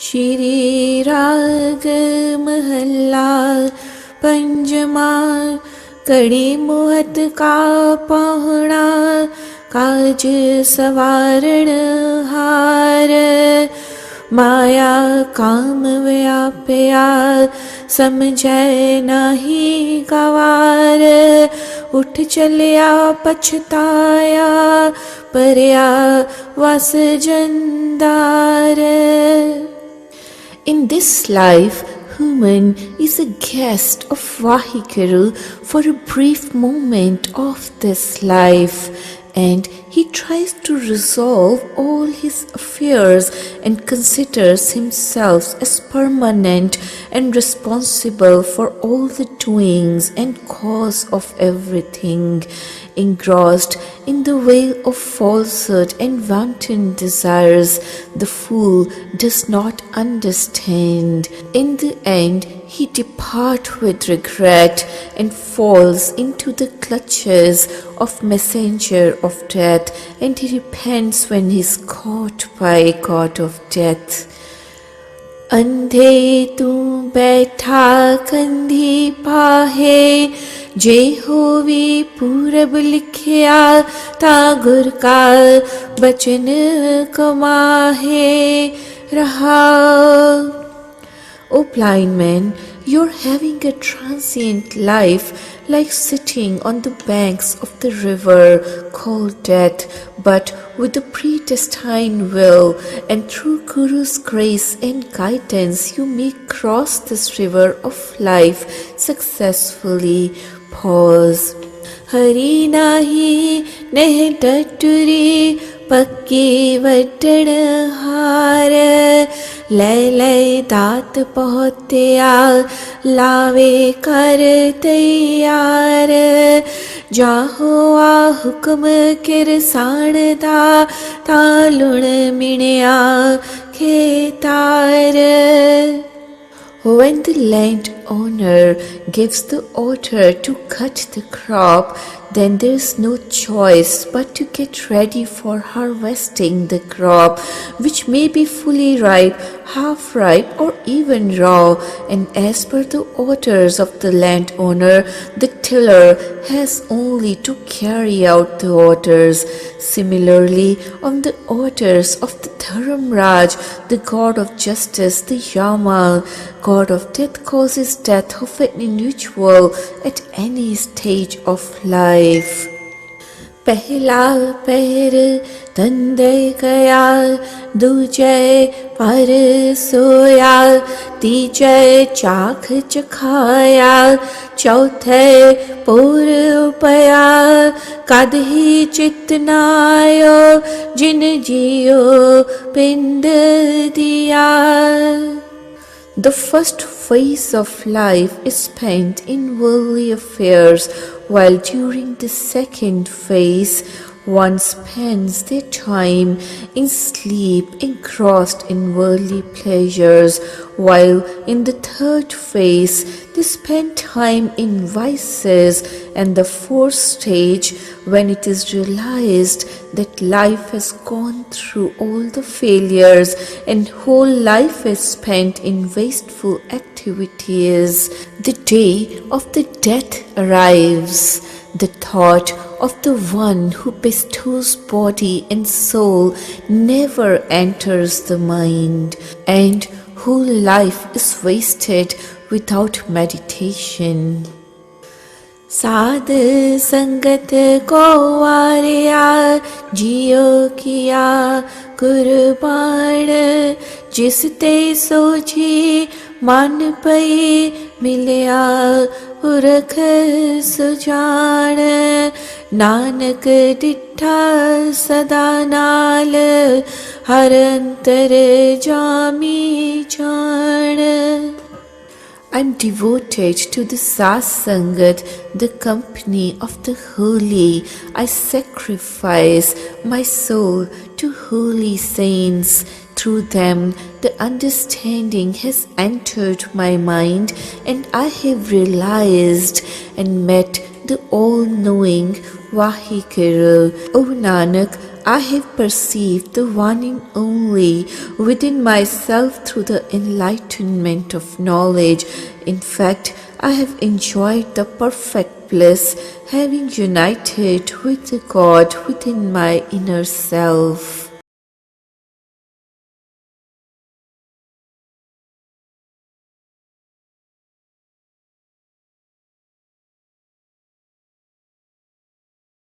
श्री राग महला पंचमा। कड़ी मुहत का पहुना काज सवारण हार। माया काम व्यापया समझै नाही गवार। उठ चलिया पछताया परया वस जंदार। In this life, human is a guest of Vaheguru for a brief moment of this life, and he tries to resolve all his affairs and considers himself as permanent and responsible for all the doings and cause of everything. Engrossed in the veil of falsehood and wanton desires, the fool does not understand. In the end, he departs with regret and falls into the clutches of messenger of death, and he repents when he is caught by god of death. अंधे तू बैठा कंधी पाहे, जे होवी पूरब लिखिया ता गुर का बचन कमाहे रहा. O blind man, you're having a transient life like sitting on the banks of the river called death, but with the predestined will and through Guru's grace and guidance you may cross this river of life successfully. Pause. Hari nahi neh daturi पक्की वटण हार. लय लय दात पहुँचया लावे कर तैयार. जाहो आ हुक्म किरसाण दा तालुण मिणया खेतार. When the landowner gives the order to cut the crop, then there is no choice but to get ready for harvesting the crop, which may be fully ripe, half ripe, or even raw. And as per the orders of the landowner, the tiller has only to carry out the orders. Similarly, on the orders of the Dharamraj, the god of justice, the Yama, god of death, causes death of an individual at any stage of life. पहला पैर तंदे गया, दूजे पर सोया, तीजे चाख चखाया, चौथे पूर पया. कद ही चितनायो जिन जियो पिंड दिया. The first phase of life is spent in worldly affairs, while during the second phase, one spends their time in sleep engrossed in worldly pleasures, while in the third phase, they spend time in vices, and the fourth stage, when it is realized that life has gone through all the failures and whole life is spent in wasteful activities, the day of the death arrives. The thought of the one who bestows body and soul never enters the mind, and whole life is wasted without meditation. साध संगत को वारिया, जियो किया कुर्बान. जिस ते सोची मन पई, मिलिया पुरख सुजान. नानक डिठा सदा नाल, हर अंतर जामी जान. I am devoted to the Satsangat, the company of the holy. I sacrifice my soul to holy saints. Through them, the understanding has entered my mind, and I have realized and met the all-knowing Vaheguru. O Nanak, I have perceived the one and only within myself through the enlightenment of knowledge. In fact, I have enjoyed the perfect bliss, having united with the God within my inner self.